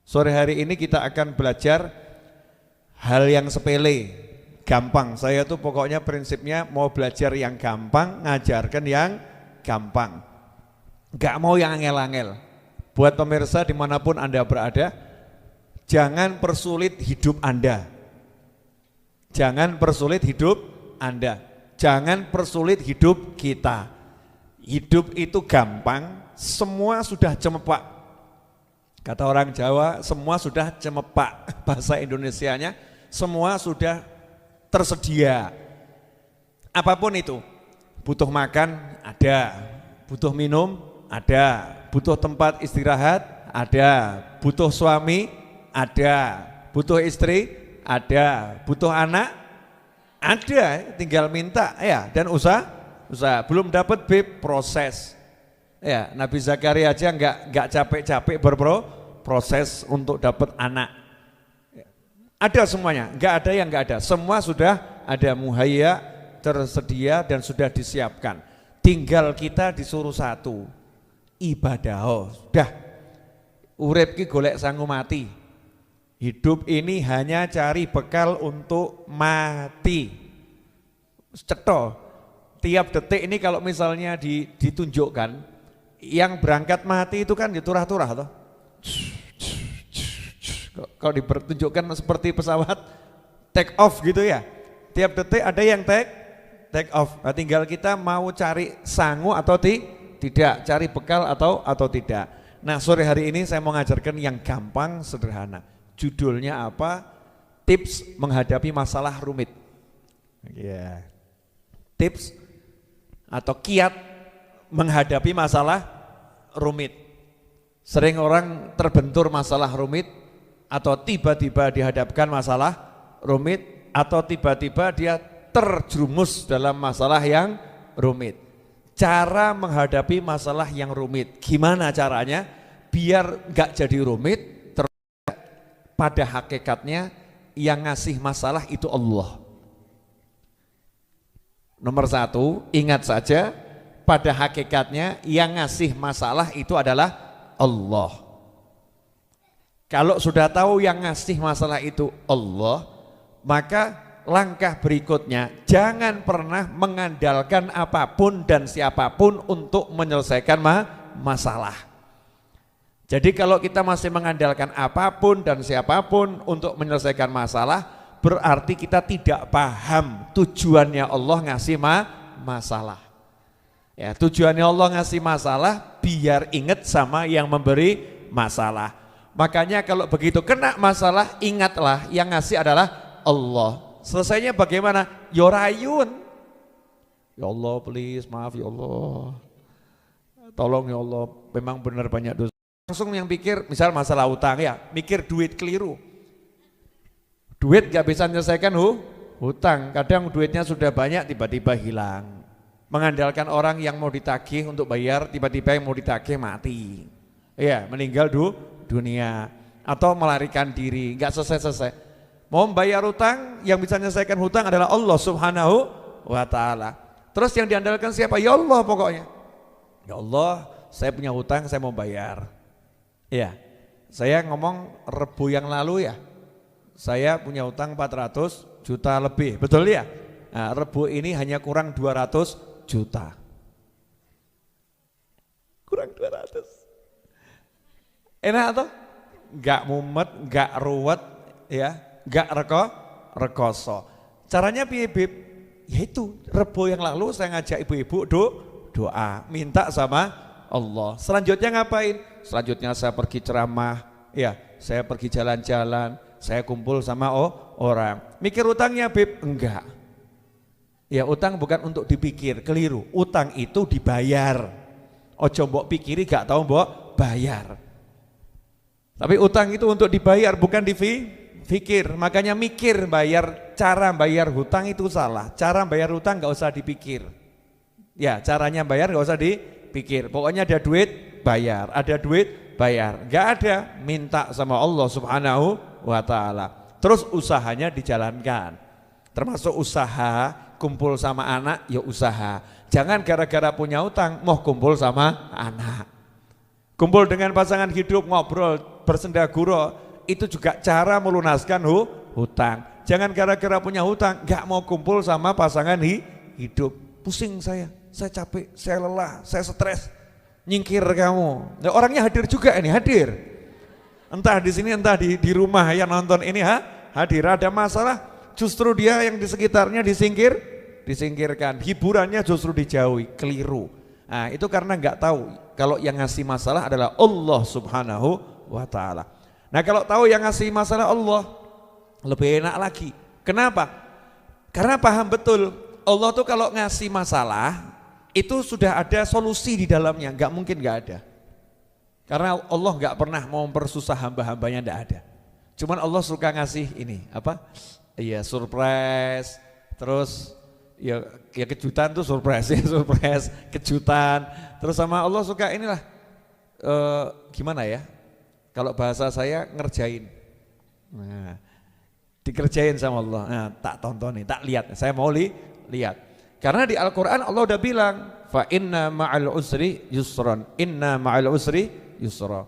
Sore hari ini kita akan belajar hal yang sepele, gampang. Saya tuh pokoknya prinsipnya mau belajar yang gampang, ngajarkan yang gampang. Gak mau yang angel-angel. Buat pemirsa dimanapun Anda berada, jangan persulit hidup Anda. Jangan persulit hidup Anda. Jangan persulit hidup kita. Hidup itu gampang, semua sudah cemepak. Kata orang Jawa, semua sudah cemepak. Bahasa Indonesianya, semua sudah tersedia. Apapun itu, butuh makan ada, butuh minum ada, butuh tempat istirahat ada, butuh suami ada, butuh istri ada, butuh anak ada, tinggal minta ya, dan usaha. Belum dapat proses. Ya, Nabi Zakaria aja nggak capek-capek berproses untuk dapat anak. Ada semuanya, nggak ada yang nggak ada. Semua sudah ada, muhayya, tersedia dan sudah disiapkan. Tinggal kita disuruh satu, ibadah. Sudah, urip ki golek sangu mati. Hidup ini hanya cari bekal untuk mati. Cetha, tiap detik ini kalau misalnya ditunjukkan, yang berangkat mati itu kan diturah-turah toh. Kalau dipertunjukkan seperti pesawat take off gitu ya. Tiap detik ada yang take off. Nah, tinggal kita mau cari sangu atau tidak, cari bekal atau tidak. Nah, sore hari ini saya mau ngajarkan yang gampang, sederhana. Judulnya apa? Tips menghadapi masalah rumit. Ya. Tips atau kiat menghadapi masalah rumit. Sering orang terbentur masalah rumit, atau tiba-tiba dihadapkan masalah rumit, atau tiba-tiba dia terjerumus dalam masalah yang rumit. Cara menghadapi masalah yang rumit, gimana caranya biar gak jadi rumit? Pada hakikatnya yang ngasih masalah itu Allah. Nomor satu, ingat saja, pada hakikatnya yang ngasih masalah itu adalah Allah. Kalau sudah tahu yang ngasih masalah itu Allah, maka langkah berikutnya jangan pernah mengandalkan apapun dan siapapun untuk menyelesaikan masalah. Jadi kalau kita masih mengandalkan apapun dan siapapun untuk menyelesaikan masalah, berarti kita tidak paham tujuannya Allah ngasih masalah. Ya, tujuannya Allah ngasih masalah biar ingat sama yang memberi masalah. Makanya kalau begitu kena masalah, ingatlah yang ngasih adalah Allah. Selesainya bagaimana? Yorayun. Ya Allah, please, maaf ya Allah. Tolong ya Allah, memang benar banyak dosa. Langsung yang pikir, misal masalah utang ya, mikir duit keliru. Duit gak bisa menyelesaikan hutang, kadang duitnya sudah banyak tiba-tiba hilang. Mengandalkan orang yang mau ditagih untuk bayar, tiba-tiba yang mau ditagih mati. Ya, meninggal dunia. Atau melarikan diri, gak selesai-selesai. Mau bayar hutang, yang bisa menyelesaikan hutang adalah Allah Subhanahu wa ta'ala. Terus yang diandalkan siapa? Ya Allah pokoknya. Ya Allah, saya punya hutang, saya mau bayar. Ya, saya ngomong Rebu yang lalu ya, saya punya utang 400 juta lebih, betul ya? Nah, Rebu ini hanya kurang 200 juta. Kurang 200. Enak atau? Gak mumet, gak ruwet, ya, gak rekoso. Caranya piye, Bib? Yaitu Rebu yang lalu saya ngajak ibu-ibu doa, minta sama Allah. Selanjutnya ngapain? Selanjutnya saya pergi ceramah, ya, saya pergi jalan-jalan, saya kumpul sama orang. Mikir utangnya, Bib? Enggak. Ya, utang bukan untuk dipikir, keliru. Utang itu dibayar. Ojo mbok pikiri gak tahu mbok bayar. Tapi utang itu untuk dibayar, bukan dipikir. Makanya mikir bayar, cara bayar hutang itu salah. Cara bayar hutang gak usah dipikir. Ya, caranya bayar gak usah dipikir. Pokoknya ada duit, bayar. Ada duit, bayar. Gak ada, minta sama Allah Subhanahu wa ta'ala. Terus usahanya dijalankan. Termasuk usaha, kumpul sama anak, ya usaha. Jangan gara-gara punya utang, mau kumpul sama anak. Kumpul dengan pasangan hidup, ngobrol, bersendaguro, itu juga cara melunaskan hutang. Jangan gara-gara punya hutang, gak mau kumpul sama pasangan hidup. Pusing saya capek, saya lelah, saya stres, nyingkir kamu. Nah, orangnya hadir juga ini, hadir. Entah di sini, entah di rumah yang nonton ini hadir. Ada masalah, justru dia yang di sekitarnya disingkirkan. Hiburannya justru dijauhi, keliru. Nah, itu karena nggak tahu kalau yang ngasih masalah adalah Allah Subhanahu wa Ta'ala. Nah, kalau tahu yang ngasih masalah Allah, lebih enak lagi. Kenapa? Karena paham betul Allah tuh kalau ngasih masalah itu sudah ada solusi di dalamnya, nggak mungkin nggak ada. Karena Allah nggak pernah mau mempersusah hamba-hambanya, nggak ada. Cuman Allah suka ngasih ini apa? Iya, surprise. Terus ya kejutan tuh surprise ya, surprise, kejutan. Terus sama Allah suka inilah gimana ya? Kalau bahasa saya ngerjain. Nah, dikerjain sama Allah. Nah, tak tontonin, tak lihat. Saya mau lihat. Karena di Al-Qur'an Allah udah bilang, fa inna ma'al usri yusron. Inna ma'al usri yusra.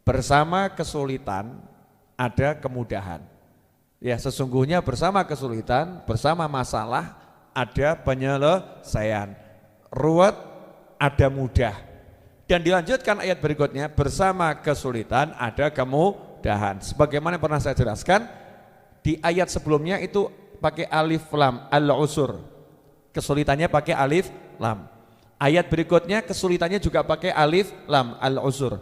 Bersama kesulitan ada kemudahan. Ya, sesungguhnya bersama kesulitan, bersama masalah ada penyelesaian. Ruwet ada mudah. Dan dilanjutkan ayat berikutnya, bersama kesulitan ada kemudahan. Sebagaimana yang pernah saya jelaskan, di ayat sebelumnya itu pakai alif lam, al-usur. Kesulitannya pakai alif lam. Ayat berikutnya kesulitannya juga pakai alif lam, al-usur.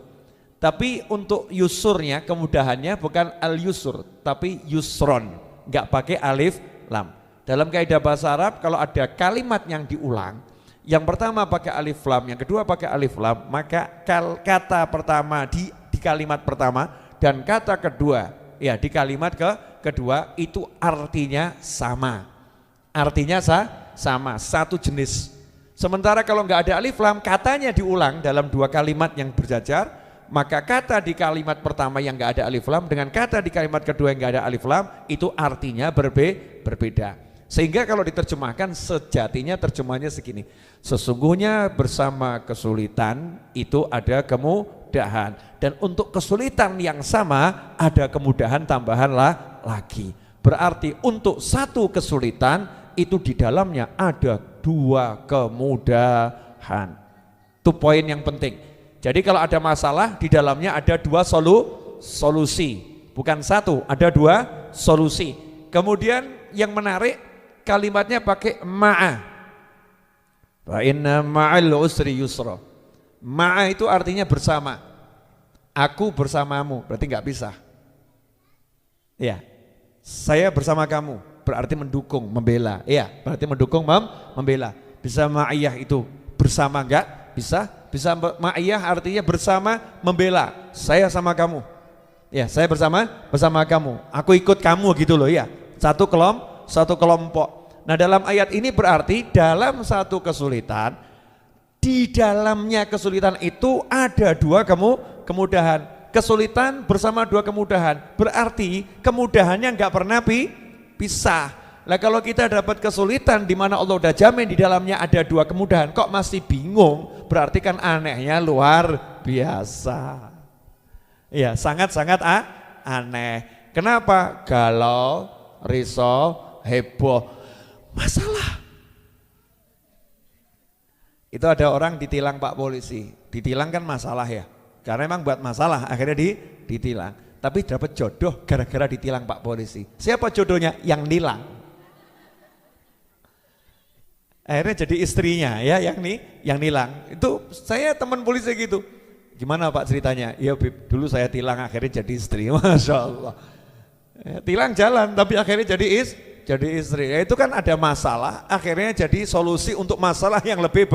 Tapi untuk yusurnya, kemudahannya bukan al-yusur, tapi yusron, nggak pakai alif lam. Dalam kaidah bahasa Arab kalau ada kalimat yang diulang, yang pertama pakai alif lam, yang kedua pakai alif lam, maka kata pertama di kalimat pertama dan kata kedua ya di kalimat kedua itu artinya sama. Artinya sama, satu jenis. Sementara kalau nggak ada alif lam, katanya diulang dalam dua kalimat yang berjajar, maka kata di kalimat pertama yang nggak ada alif lam dengan kata di kalimat kedua yang nggak ada alif lam itu artinya berbeda. Sehingga kalau diterjemahkan sejatinya terjemahnya segini, sesungguhnya bersama kesulitan itu ada kemudahan, dan untuk kesulitan yang sama ada kemudahan tambahan lagi. Berarti untuk satu kesulitan itu di dalamnya ada dua kemudahan. Itu poin yang penting. Jadi kalau ada masalah di dalamnya ada dua solusi, bukan satu, ada dua solusi. Kemudian yang menarik kalimatnya pakai ma'a. Wa inna ma'al usri yusra. Ma'a itu artinya bersama. Aku bersamamu, berarti nggak bisa. Ya, saya bersama kamu berarti mendukung, membela. Ya, berarti mendukung, membela. Bisa ma'iyah itu bersama nggak? Bisa ma'iyah artinya bersama membela. Saya sama kamu. Ya, saya bersama kamu. Aku ikut kamu gitu loh ya. Satu kelompok. Nah, dalam ayat ini berarti dalam satu kesulitan, di dalamnya kesulitan itu ada dua kemudahan. Kesulitan bersama dua kemudahan. Berarti kemudahannya nggak pernah pisah. Nah, kalau kita dapat kesulitan di mana Allah udah jamin di dalamnya ada dua kemudahan, kok masih bingung? Berarti kan anehnya luar biasa. Ya, sangat-sangat aneh. Kenapa? Galau, risau, heboh, masalah. Itu ada orang ditilang Pak Polisi. Ditilang kan masalah ya. Karena memang buat masalah akhirnya ditilang. Tapi dapat jodoh gara-gara ditilang Pak Polisi. Siapa jodohnya? Yang nilang. Akhirnya jadi istrinya ya yang nilang. Itu saya teman polisi gitu. Gimana Pak ceritanya? Ya Bib, dulu saya tilang akhirnya jadi istri. Masya Allah. Tilang jalan tapi akhirnya jadi istri. Ya, itu kan ada masalah, akhirnya jadi solusi untuk masalah yang lebih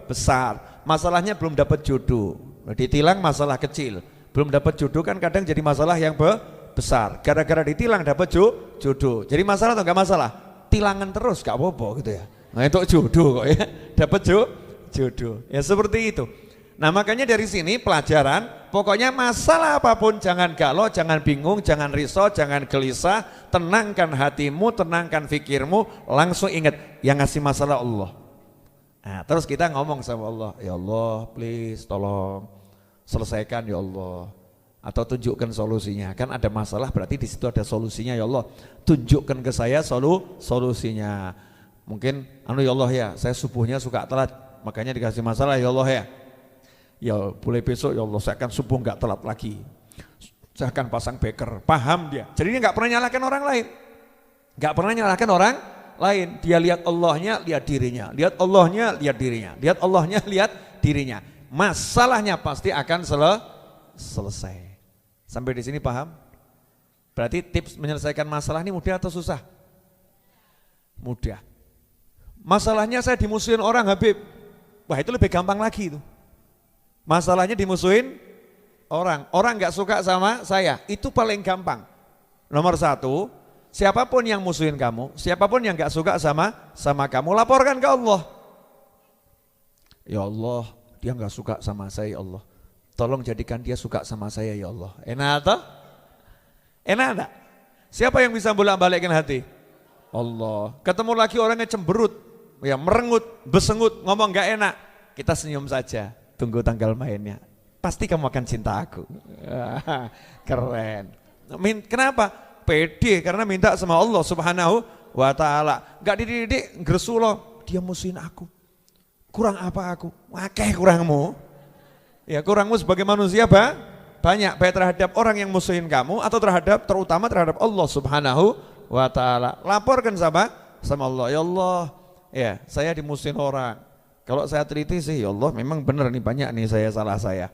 besar. Masalahnya belum dapat jodoh. Ditilang masalah kecil. Belum dapat jodoh kan kadang jadi masalah yang besar. Gara-gara ditilang dapat jodoh. Jadi masalah atau enggak masalah? Tilangan terus enggak apa-apa gitu ya. Nah, itu jodoh kok ya. Dapat jodoh. Ya seperti itu. Nah, makanya dari sini pelajaran, pokoknya masalah apapun jangan galau, jangan bingung, jangan risau, jangan gelisah, tenangkan hatimu, tenangkan fikirmu, langsung ingat yang ngasih masalah Allah. Nah, terus kita ngomong sama Allah, ya Allah please tolong selesaikan ya Allah. Atau tunjukkan solusinya. Kan ada masalah berarti di situ ada solusinya ya Allah. Tunjukkan ke saya solusinya. Mungkin ya Allah ya, saya subuhnya suka telat, makanya dikasih masalah ya Allah ya. Ya boleh besok ya Allah saya akan subuh enggak telat lagi. Saya akan pasang beker. Paham dia. Jadi dia enggak pernah nyalahkan orang lain. Enggak pernah nyalahkan orang lain. Dia lihat Allahnya, lihat dirinya. Lihat Allahnya, lihat dirinya. Lihat Allahnya, lihat dirinya. Masalahnya pasti akan selesai. Sampai di sini paham? Berarti tips menyelesaikan masalah ini mudah atau susah? Mudah. Masalahnya saya dimusuhin orang Habib. Wah itu lebih gampang lagi itu. Masalahnya dimusuhin orang. Orang gak suka sama saya. Itu paling gampang. Nomor satu, siapapun yang musuhin kamu, siapapun yang gak suka sama kamu, laporkan ke Allah. Ya Allah, dia gak suka sama saya ya Allah. Tolong jadikan dia suka sama saya ya Allah. Enak atau? Enak enggak? Siapa yang bisa bolak-balikkan hati? Allah. Ketemu lagi orangnya cemberut, ya merengut, besengut, ngomong enggak enak. Kita senyum saja, tunggu tanggal mainnya. Pasti kamu akan cinta aku. Keren. Kenapa? Pede karena minta sama Allah Subhanahu wa taala. Enggak dididik, gresulo, dia musuhin aku. Kurang apa aku? Akeh kurangmu. Ya kurangmu sebagai manusia banyak, baik terhadap orang yang musuhin kamu atau terutama terhadap Allah Subhanahu wa taala. Laporkan sama Allah. Ya Allah, ya saya dimusuhin orang. Kalau saya teliti sih ya Allah memang benar nih banyak nih salah saya.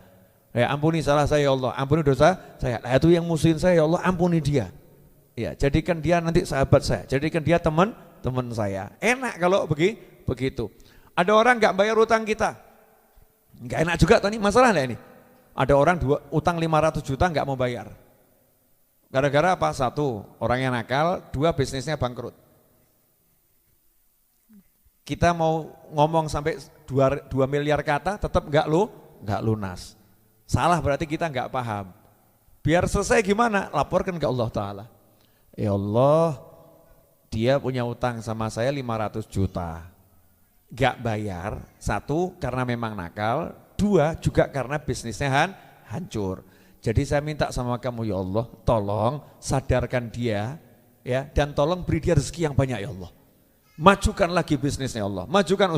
Ya ampuni salah saya ya Allah, ampuni dosa saya. Nah, itu yang musuhin saya ya Allah, ampuni dia. Ya, jadikan dia nanti sahabat saya, jadikan dia teman saya. Enak kalau begitu. Ada orang enggak bayar utang kita. Enggak enak juga tadi masalah enggak ini? Ada orang utang 500 juta enggak mau bayar. Gara-gara apa? Satu, orang yang nakal, dua bisnisnya bangkrut. Kita mau ngomong sampai 2 miliar kata tetap enggak lunas. Salah berarti kita enggak paham. Biar selesai gimana? Laporkan ke Allah Ta'ala. Ya Allah, dia punya utang sama saya 500 juta. Gak bayar, satu karena memang nakal, dua juga karena bisnisnya hancur. Jadi saya minta sama kamu ya Allah, tolong sadarkan dia ya, dan tolong beri dia rezeki yang banyak ya Allah. Majukan lagi bisnisnya Allah, majukan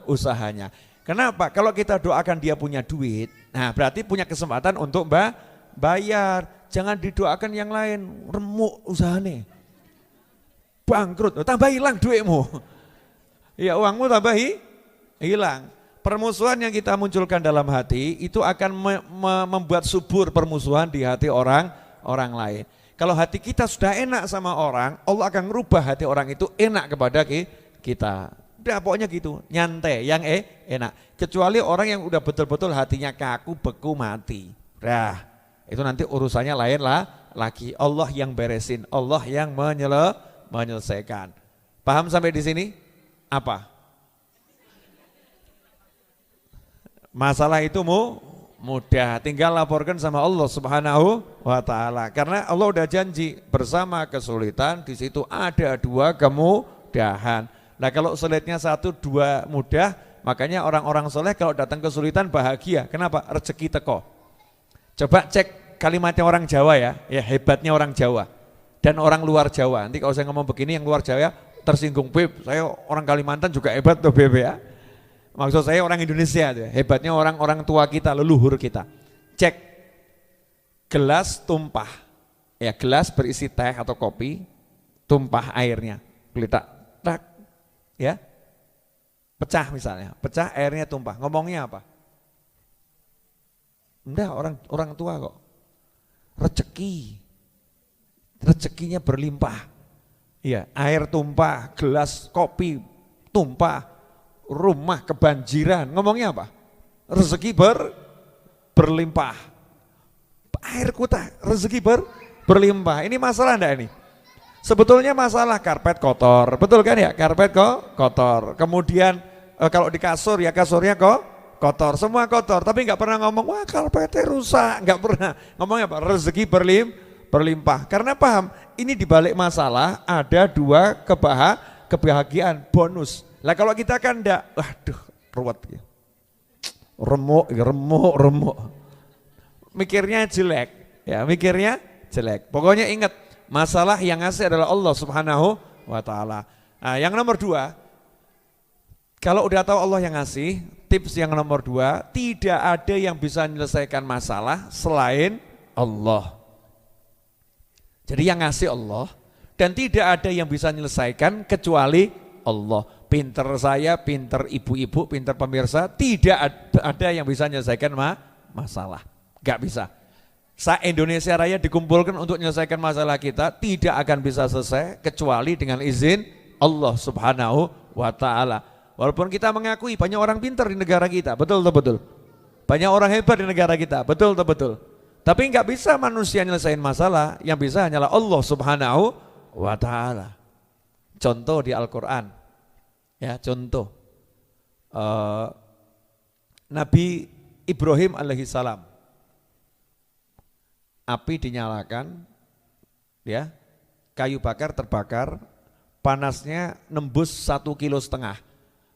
usahanya. Kenapa? Kalau kita doakan dia punya duit, nah berarti punya kesempatan untuk bayar. Jangan didoakan yang lain, remuk usahanya, bangkrut, tambah hilang duitmu. Ya uangmu tambah hilang. Permusuhan yang kita munculkan dalam hati itu akan membuat subur permusuhan di hati orang lain. Kalau hati kita sudah enak sama orang, Allah akan merubah hati orang itu enak kepada kita. Udah pokoknya gitu, nyantai, yang enak. Kecuali orang yang udah betul-betul hatinya kaku, beku, mati. Nah, itu nanti urusannya lain lagi. Allah yang beresin, Allah yang menyelesaikan. Paham sampai di sini? Apa? Masalah itu mudah, tinggal laporkan sama Allah Subhanahu wa taala. Karena Allah udah janji bersama kesulitan di situ ada 2 kemudahan. Nah, kalau sulitnya 1, 2 mudah, makanya orang-orang soleh kalau datang kesulitan bahagia. Kenapa? Rezeki teko. Coba cek kalimatnya orang Jawa ya hebatnya orang Jawa dan orang luar Jawa. Nanti kalau saya ngomong begini yang luar Jawa tersinggung, Beb, saya orang Kalimantan juga hebat tuh Beb ya. Maksud saya orang Indonesia tuh, hebatnya orang orang tua kita, leluhur kita. Cek gelas tumpah, ya gelas berisi teh atau kopi, tumpah airnya, geletak, tak, ya, pecah misalnya, pecah airnya tumpah, ngomongnya apa? Enggak, orang tua kok, rezekinya berlimpah. Iya, air tumpah, gelas kopi tumpah, rumah kebanjiran. Ngomongnya apa? Rezeki berlimpah. Air kutah, rezeki berlimpah. Ini masalah enggak ini? Sebetulnya masalah karpet kotor, betul kan ya? Karpet kotor. Kemudian kalau di kasur ya kasurnya kotor, semua kotor. Tapi enggak pernah ngomong, wah karpetnya rusak, enggak pernah. Ngomongnya apa? Rezeki berlimpah. Karena paham, ini dibalik masalah ada 2 kebahagiaan bonus. Lah kalau kita kan enggak, waduh ruwet ya. Remuk. mikirnya jelek, ya mikirnya jelek. Pokoknya ingat, masalah yang ngasih adalah Allah Subhanahu wa taala. Nah, yang nomor 2, kalau udah tahu Allah yang ngasih, tips yang nomor 2, tidak ada yang bisa menyelesaikan masalah selain Allah. Jadi yang ngasih Allah, dan tidak ada yang bisa menyelesaikan kecuali Allah. Pinter saya, pinter ibu-ibu, pinter pemirsa, tidak ada yang bisa menyelesaikan masalah. Gak bisa. Indonesia Raya dikumpulkan untuk menyelesaikan masalah kita, tidak akan bisa selesai kecuali dengan izin Allah Subhanahu wa taala. Walaupun kita mengakui banyak orang pintar di negara kita, betul atau betul? Banyak orang hebat di negara kita, betul atau betul? Tapi nggak bisa manusia nyelesain masalah, yang bisa hanyalah Allah Subhanahu wa taala. Contoh di Al-Qur'an. Ya, contoh. Nabi Ibrahim alaihissalam. Api dinyalakan, ya, kayu bakar terbakar, panasnya nembus 1,5 kilo.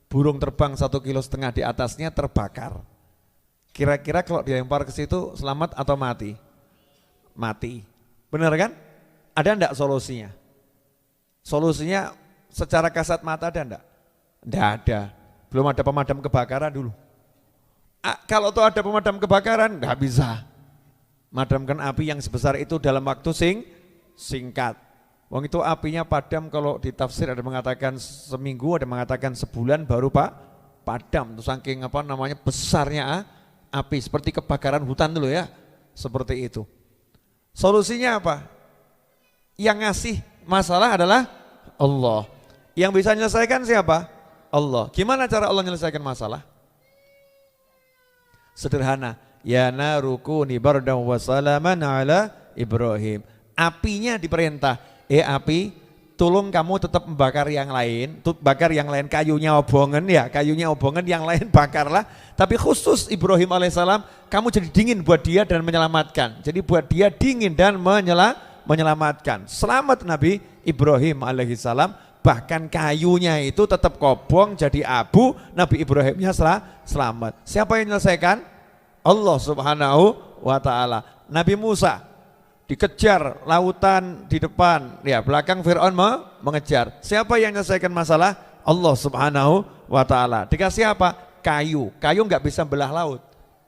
Burung terbang 1,5 kilo di atasnya terbakar. Kira-kira kalau dilempar ke situ selamat atau mati? Mati. Benar kan? Ada enggak solusinya? Solusinya secara kasat mata ada enggak? Enggak ada. Belum ada pemadam kebakaran dulu. Kalau tuh ada pemadam kebakaran enggak bisa madamkan api yang sebesar itu dalam waktu singkat. Wong itu apinya padam, kalau di tafsir ada mengatakan seminggu, ada mengatakan sebulan baru padam. Terus saking besarnya api, seperti kebakaran hutan dulu ya, seperti itu. Solusinya apa? Yang ngasih masalah adalah Allah. Yang bisa menyelesaikan siapa? Allah. Gimana cara Allah menyelesaikan masalah? Sederhana. Ya narukuni bardan wa salaman ala Ibrahim. Apinya diperintah, api, tolong kamu tetap membakar yang lain, bakar yang lain, kayunya obongan ya, kayunya obongan, yang lain bakarlah. Tapi khusus Ibrahim alaihissalam, kamu jadi dingin buat dia dan menyelamatkan. Jadi buat dia dingin dan menyelamatkan. Selamat Nabi Ibrahim alaihissalam, bahkan kayunya itu tetap kobong jadi abu, Nabi Ibrahimnya selamat. Siapa yang menyelesaikan? Allah Subhanahu wa taala. Nabi Musa dikejar lautan di depan, ya belakang Fir'aun mengejar. Siapa yang menyelesaikan masalah? Allah Subhanahu wa taala. Dikasih apa? Kayu. Kayu enggak bisa belah laut.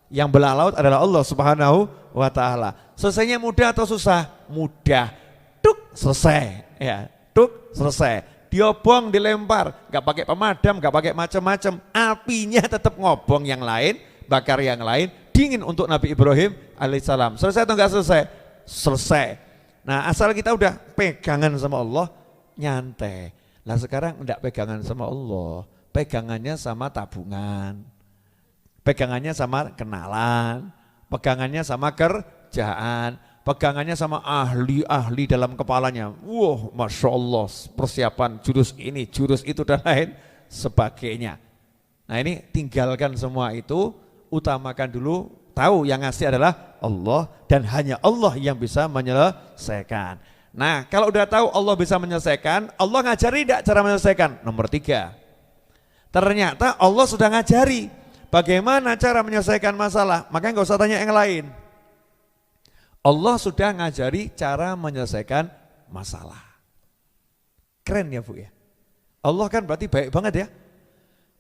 Yang belah laut adalah Allah Subhanahu wa taala. Selesainya mudah atau susah? Mudah. Tuk, selesai. Ya, tuk, selesai. Diobong, dilempar, enggak pakai pemadam, enggak pakai macam-macam. Apinya tetap ngobong yang lain, bakar yang lain, dingin untuk Nabi Ibrahim alaihissalam. Selesai atau enggak selesai? Selesai. Nah, asal kita udah pegangan sama Allah, nyantai. Nah sekarang enggak pegangan sama Allah, pegangannya sama tabungan, pegangannya sama kenalan, pegangannya sama kerjaan, pegangannya sama ahli-ahli dalam kepalanya. Wah, Masya Allah, persiapan jurus ini, jurus itu dan lain sebagainya. Nah ini tinggalkan semua itu, utamakan dulu, tahu yang ngasih adalah Allah dan hanya Allah yang bisa menyelesaikan. Nah kalau udah tahu Allah bisa menyelesaikan, Allah ngajari tidak cara menyelesaikan? Nomor 3, ternyata Allah sudah ngajari bagaimana cara menyelesaikan masalah, makanya nggak usah tanya yang lain. Allah sudah ngajari cara menyelesaikan masalah. Keren ya Bu ya. Allah kan berarti baik banget ya.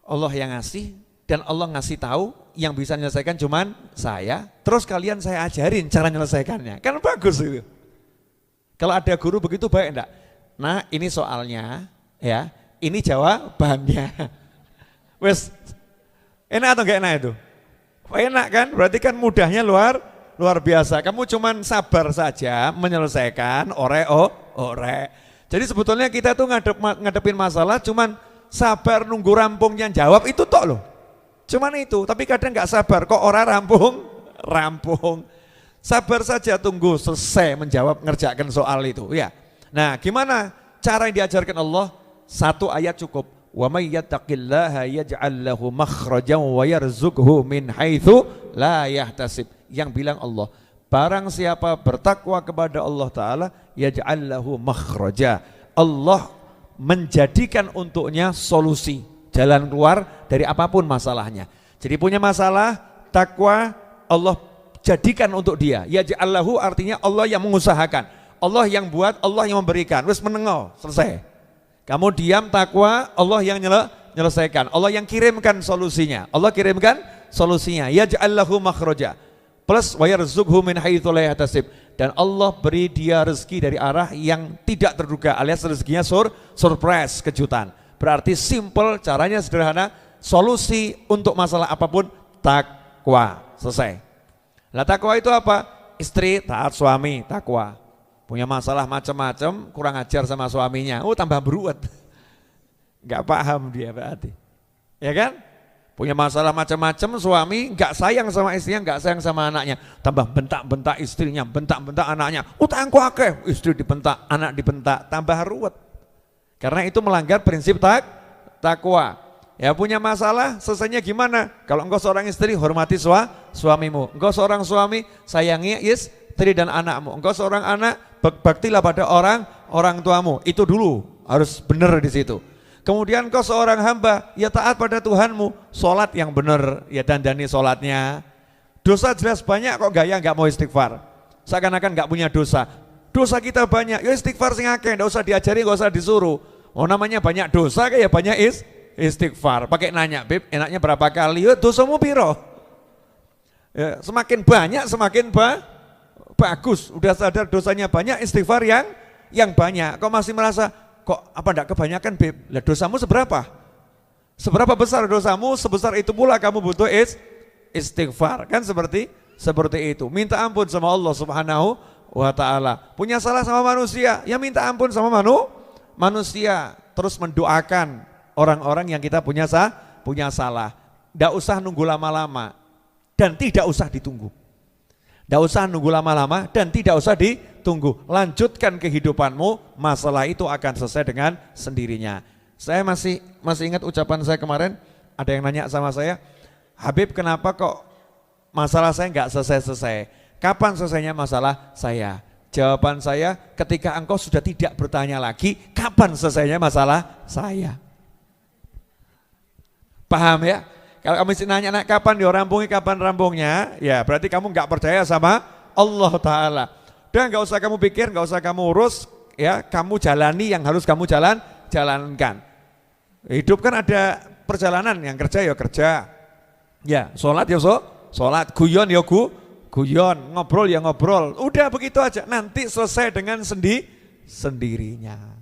Allah yang ngasih, dan Allah ngasih tahu yang bisa menyelesaikan cuman saya, terus kalian saya ajarin cara menyelesaikannya. Kan bagus itu. Kalau ada guru begitu baik enggak? Nah ini soalnya ya, ini jawabannya. Wes, enak atau enggak enak itu? Enak kan? Berarti kan mudahnya luar biasa. Kamu cuman sabar saja menyelesaikan ore. Jadi sebetulnya kita tuh ngadepin masalah cuman sabar nunggu rampungnya jawab itu tok loh. Cuman itu, tapi kadang nggak sabar kok orang rampung. Sabar saja tunggu selesai menjawab, ngerjakan soal itu ya. Nah, gimana cara yang diajarkan Allah? 1 ayat cukup. Wa may yattaqillaha yaj'al lahu makhrajan wa yarzuqhu min haitsu la yahtasib. Yang bilang Allah, barang siapa bertakwa kepada Allah taala, yaj'al lahu makhraja. Allah menjadikan untuknya solusi, jalan keluar dari apapun masalahnya. Jadi punya masalah, takwa, Allah jadikan untuk dia. Yaj'allahu artinya Allah yang mengusahakan, Allah yang buat, Allah yang memberikan. Wis menengok, selesai. Kamu diam takwa, Allah yang menyelesaikan, Allah yang kirimkan solusinya. Allah kirimkan solusinya. Yaj'allahu makhraja. Plus wa yarzuqhu min haitsu la yahtasib. Dan Allah beri dia rezeki dari arah yang tidak terduga, alias rezekinya surprise, kejutan. Berarti simple, caranya sederhana, solusi untuk masalah apapun takwa, selesai. Lah takwa itu apa? Istri taat suami, takwa. Punya masalah macam-macam, kurang ajar sama suaminya, tambah beruat. Enggak paham dia berarti. Ya kan? Punya masalah macam-macam, suami enggak sayang sama istrinya, enggak sayang sama anaknya, tambah bentak-bentak istrinya, bentak-bentak anaknya. Utangku akeh, istri dibentak, anak dibentak, tambah ruwet. Karena itu melanggar prinsip takwa. Ya punya masalah, selesainya gimana? Kalau engkau seorang istri, hormati suamimu. Engkau seorang suami, sayangi istri dan anakmu. Engkau seorang anak, baktilah pada orang tuamu. Itu dulu harus benar di situ. Kemudian kau seorang hamba, ya taat pada Tuhanmu, sholat yang benar, ya dandani sholatnya. Dosa jelas banyak kok gaya nggak mau istighfar. Seakan-akan nggak punya dosa. Dosa kita banyak, ya istighfar sing akeh, nggak usah diajari, nggak usah disuruh. Oh namanya banyak dosa kayak banyak istighfar. Pakai nanya, Beb, enaknya berapa kali? Ya dosamu piro? Ya, semakin banyak semakin bagus. Udah sadar dosanya banyak, istighfar yang banyak. Kau masih merasa kok apa enggak kebanyakan, Beb? Lah dosamu seberapa? Seberapa besar dosamu, sebesar itu pula kamu butuh istighfar. Kan seperti itu. Minta ampun sama Allah Subhanahu wa taala. Punya salah sama manusia, ya minta ampun sama manusia. Terus mendoakan orang-orang yang kita punya salah. Enggak usah nunggu lama-lama dan tidak usah ditunggu. Tidak usah nunggu lama-lama dan tidak usah ditunggu. Lanjutkan kehidupanmu, masalah itu akan selesai dengan sendirinya. Saya masih ingat ucapan saya kemarin, ada yang nanya sama saya, Habib kenapa kok masalah saya nggak selesai-selesai? Kapan selesainya masalah saya? Jawaban saya, ketika engkau sudah tidak bertanya lagi, kapan selesainya masalah saya? Paham ya? Kalau kamu mesti nanya kapan dia rampungi, kapan rampungnya, ya berarti kamu nggak percaya sama Allah Ta'ala. Dan nggak usah kamu pikir, nggak usah kamu urus, ya kamu jalani yang harus kamu jalankan. Hidup kan ada perjalanan, yang kerja ya kerja, ya sholat ya sholat, guyon ya guyon, ngobrol ya ngobrol, udah begitu aja. Nanti selesai dengan sendirinya.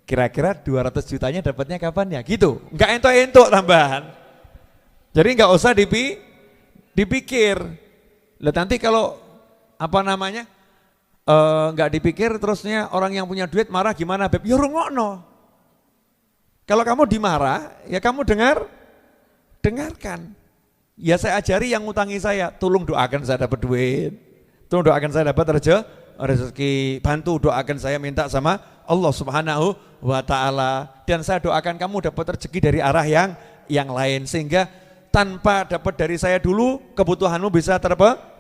Kira-kira 200 jutanya dapatnya kapan ya? Gitu, enggak entuk-entuk tambahan. Jadi enggak usah dipikir. Lah nanti kalau enggak dipikir terusnya orang yang punya duit marah gimana, Beb? Ya rungokno. Kalau kamu dimarah, ya kamu dengarkan. Ya saya ajari yang ngutangi saya, tolong doakan saya dapat duit. Tolong doakan saya dapat rezeki, bantu doakan saya minta sama Allah Subhanahu wa taala, dan saya doakan kamu dapat rezeki dari arah yang lain, sehingga tanpa dapat dari saya dulu kebutuhanmu bisa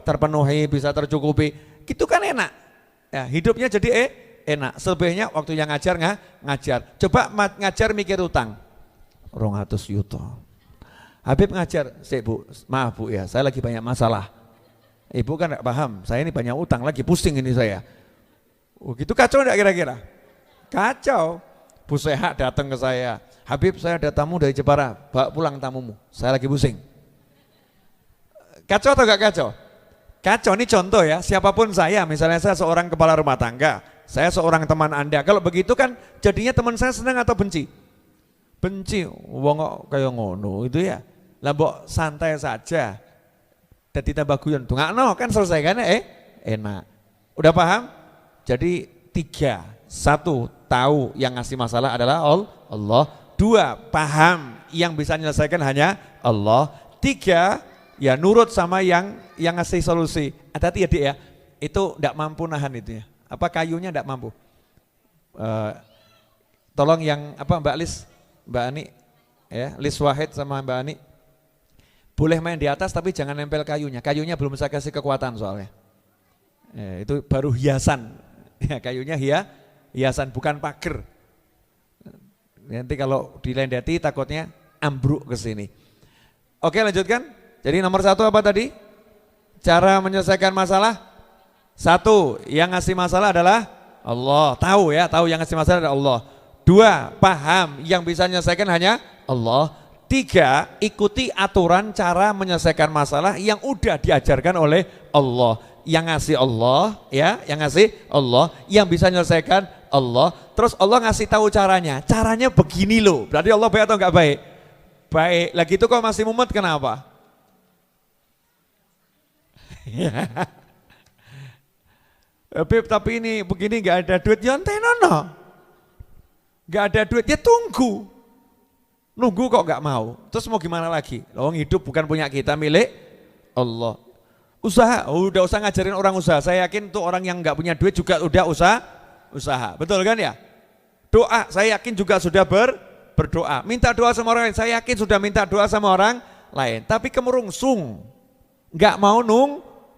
terpenuhi, bisa tercukupi. Gitu kan enak. Ya, hidupnya jadi enak. Selebihnya waktu yang ngajar. Coba ngajar mikir utang. 200 juta. Habib ngajar, Bu, maaf Bu ya, saya lagi banyak masalah. Ibu kan enggak paham, saya ini banyak utang lagi, pusing ini saya. Oh, gitu kacau enggak kira-kira? Kacau. Bu Sehat datang ke saya, Habib saya ada tamu dari Jepara, bawa pulang tamumu, saya lagi pusing. Kacau atau enggak kacau? Kacau, ini contoh ya, siapapun saya, misalnya saya seorang kepala rumah tangga, saya seorang teman Anda, kalau begitu kan jadinya teman saya senang atau benci? Benci, wong kok kayak ngono itu ya. Lah mbok santai saja. Dadi tambah guyon, dongakno kan selesai kan enak. Udah paham? Jadi 3, 1 tahu yang ngasih masalah adalah Allah. 2 paham yang bisa menyelesaikan hanya Allah. 3 ya nurut sama yang ngasih solusi. Hati-hati ya Dik ya, itu enggak mampu nahan itu ya. Apa kayunya enggak mampu. Tolong yang Mbak Lis, Mbak Ani, ya Lis Wahid sama Mbak Ani, boleh main di atas tapi jangan nempel kayunya. Kayunya belum saya kasih kekuatan soalnya. Ya, itu baru hiasan. Ya, kayunya hiasan bukan pagar. Nanti kalau dilendati takutnya ambruk ke sini. Oke lanjutkan. Jadi nomor satu apa tadi? Cara menyelesaikan masalah. Satu, yang ngasih masalah adalah Allah. Tahu ya, tahu yang ngasih masalah adalah Allah. Dua, paham yang bisa menyelesaikan hanya Allah. Tiga, ikuti aturan cara menyelesaikan masalah yang udah diajarkan oleh Allah. Yang ngasih Allah, ya, yang ngasih Allah, yang bisa menyelesaikan Allah. Terus Allah ngasih tahu caranya. Caranya begini loh. Berarti Allah baik atau enggak baik? Baik. Lagi itu kok masih mumet kenapa? Beb, tapi ini begini nggak ada duit, ya entenono. Nggak ada duit, ya tunggu. Nunggu kok nggak mau. Terus mau gimana lagi? Loh, hidup bukan punya kita, milik Allah. Usaha, udah usah ngajarin orang usaha. Saya yakin tuh orang yang nggak punya duit juga udah usaha. Betul kan ya? Doa, saya yakin juga sudah berdoa. Minta doa sama orang lain, saya yakin sudah minta doa sama orang lain. Tapi kemerungsung, nggak mau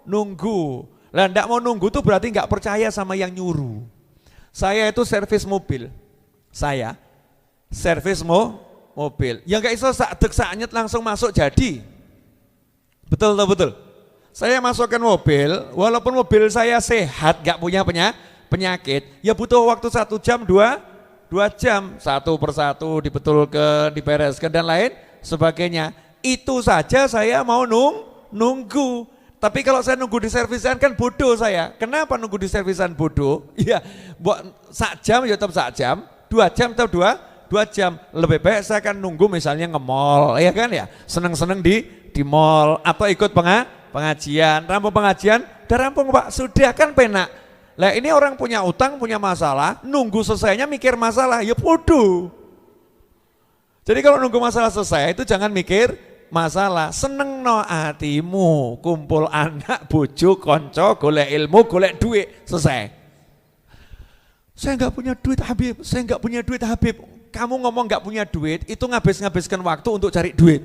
nunggu. Lah nggak mau nunggu tuh berarti nggak percaya sama yang nyuruh. Saya itu servis mobil. Saya servis mobil. Ya nggak iso saanyet langsung masuk jadi. Betul. Saya masukkan mobil, walaupun mobil saya sehat, nggak punya penyakit, ya butuh waktu 1 jam, 2 jam, satu persatu dibetulkan, dibereskan dan lain sebagainya. Itu saja saya mau nunggu. Tapi kalau saya nunggu di servisan kan bodoh saya. Kenapa nunggu di servisan bodoh? Iya, buat 1 jam ya tetap 1 jam, 2 jam tetap 2 jam. Lebih baik saya kan nunggu misalnya nge-mall, ya kan ya. Seneng-seneng di mall atau ikut pengajian. Rampung pengajian, udah rampung Pak, sudah kan penak. Lah ini orang punya utang, punya masalah, nunggu selesainya mikir masalah, ya bodoh. Jadi kalau nunggu masalah selesai itu jangan mikir masalah, seneng no hatimu, kumpul anak, bojo, konco, golek ilmu, golek duit, selesai. Saya nggak punya duit Habib, saya nggak punya duit Habib. Kamu ngomong nggak punya duit, itu ngabiskan waktu untuk cari duit.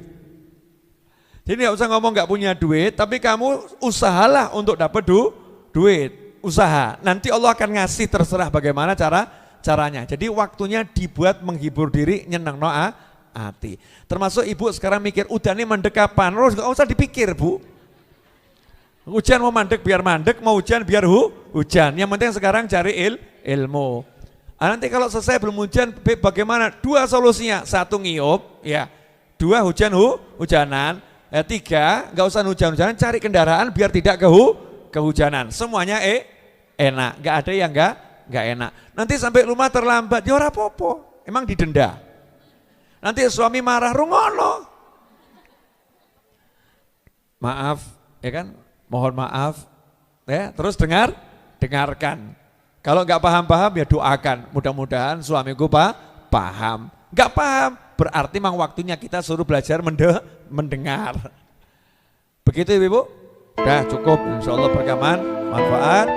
Jadi nggak usah ngomong nggak punya duit, tapi kamu usahalah untuk dapat duit, usaha. Nanti Allah akan ngasih, terserah bagaimana caranya. Jadi waktunya dibuat menghibur diri, nyeneng hati. Termasuk ibu sekarang mikir, udah nih mandek kapan? Nggak usah dipikir Bu. Hujan mau mandek biar mandek, mau hujan biar hujan. Yang penting sekarang cari ilmu. Nanti kalau selesai belum hujan, bagaimana? 2 solusinya, 1 ngiyup, ya. 2 hujanan. 3 nggak usah hujan-hujanan, cari kendaraan biar tidak kehujanan. Semuanya enak, nggak ada yang nggak enak. Nanti sampai rumah terlambat, ya ora apa-apa, emang didenda. Nanti suami marah, rungono. Maaf, ya kan? Mohon maaf, ya. Terus dengarkan. Kalau nggak paham-paham ya doakan. Mudah-mudahan suamiku paham. Nggak paham, berarti memang waktunya kita suruh belajar mendengar. Begitu Ibu. Udah cukup, insya Allah berkaman, manfaat.